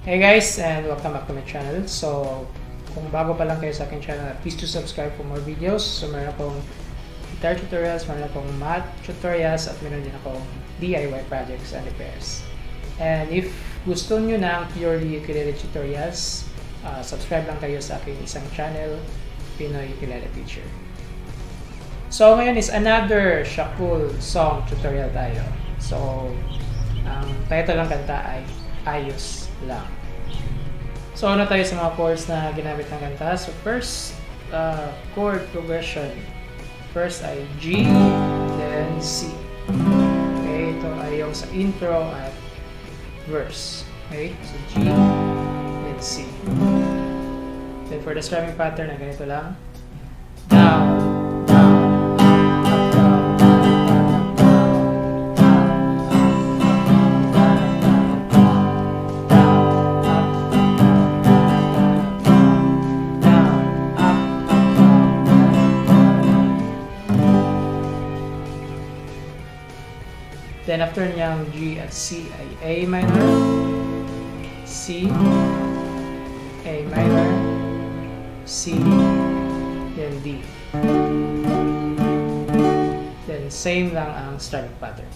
Hey guys, and welcome back to my channel. So, kung bago pa lang kayo sa aking channel, please to subscribe for more videos. So, meron akong guitar tutorials, meron akong math tutorials, at meron din akong DIY projects and repairs. And if gusto nyo ng purely ukulele tutorials, subscribe lang kayo sa aking isang channel, Pinoy Ukulele Teacher. So, ngayon is another Siakol song tutorial tayo. So, ang title ng kanta ay Ayos lang. So, ano tayo sa mga chords na ginamit ng kanta? So, first, chord progression. First ay G, then C. Okay, ito ay yung sa intro at verse. Okay, so G, then C. Then for the strumming pattern, na ganito lang. Down, down, up, down, down, down, then after niyang G at C ay A minor, C, A minor, C, then D. Then same lang ang strumming pattern.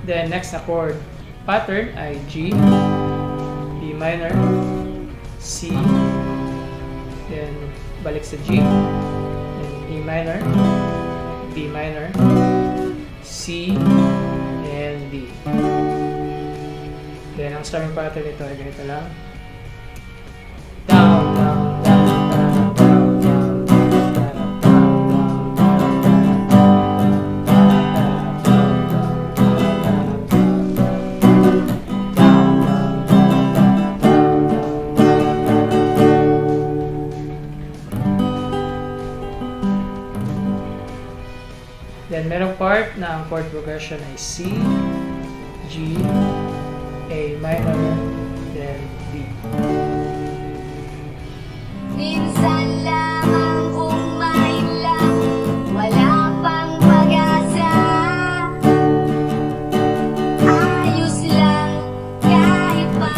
Then next na chord pattern ay G, B minor, C, then balik sa G, then E minor, B minor, C, and D. Then ang strumming pattern nito ay ganito lang. Down, down, down, down, down, down, down, down, then merong part na ang chord progression ay C, G, A minor, then D. Minsan lamang kumain lang, wala pang pag-asa. Ayos lang, kahit pa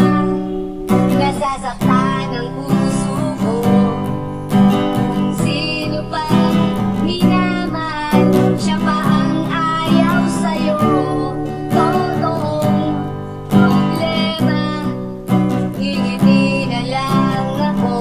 nasasaktan ang puso ko. Kung sino pa minamahal, siya pa ang ayaw sa'yo. Totoong problema, ngingiti na lang ako.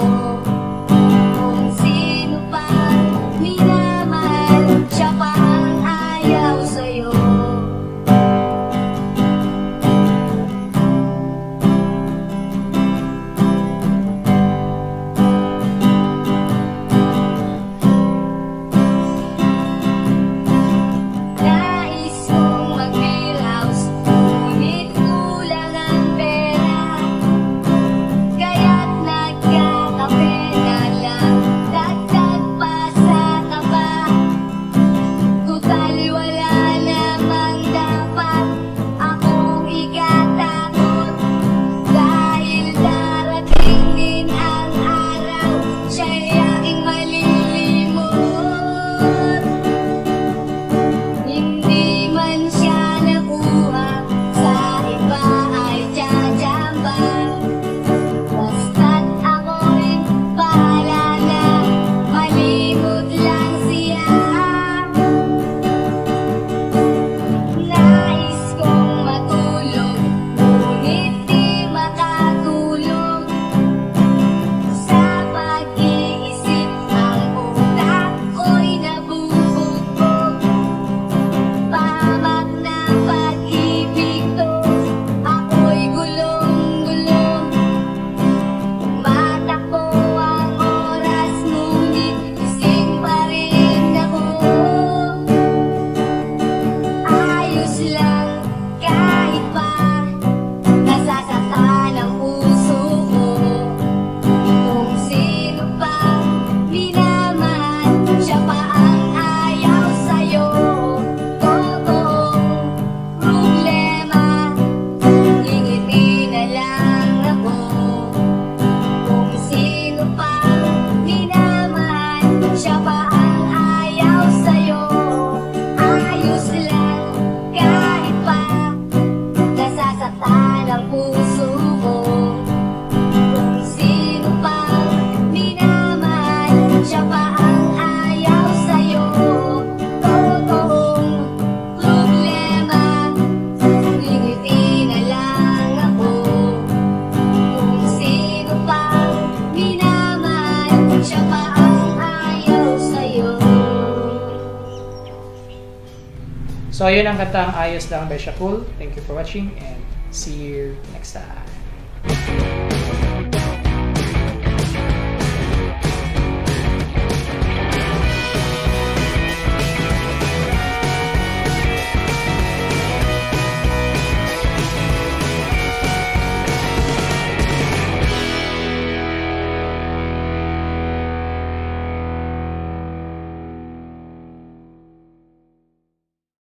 So yun ang kantang Ayos lang by Siakol. Thank you for watching and see you next time.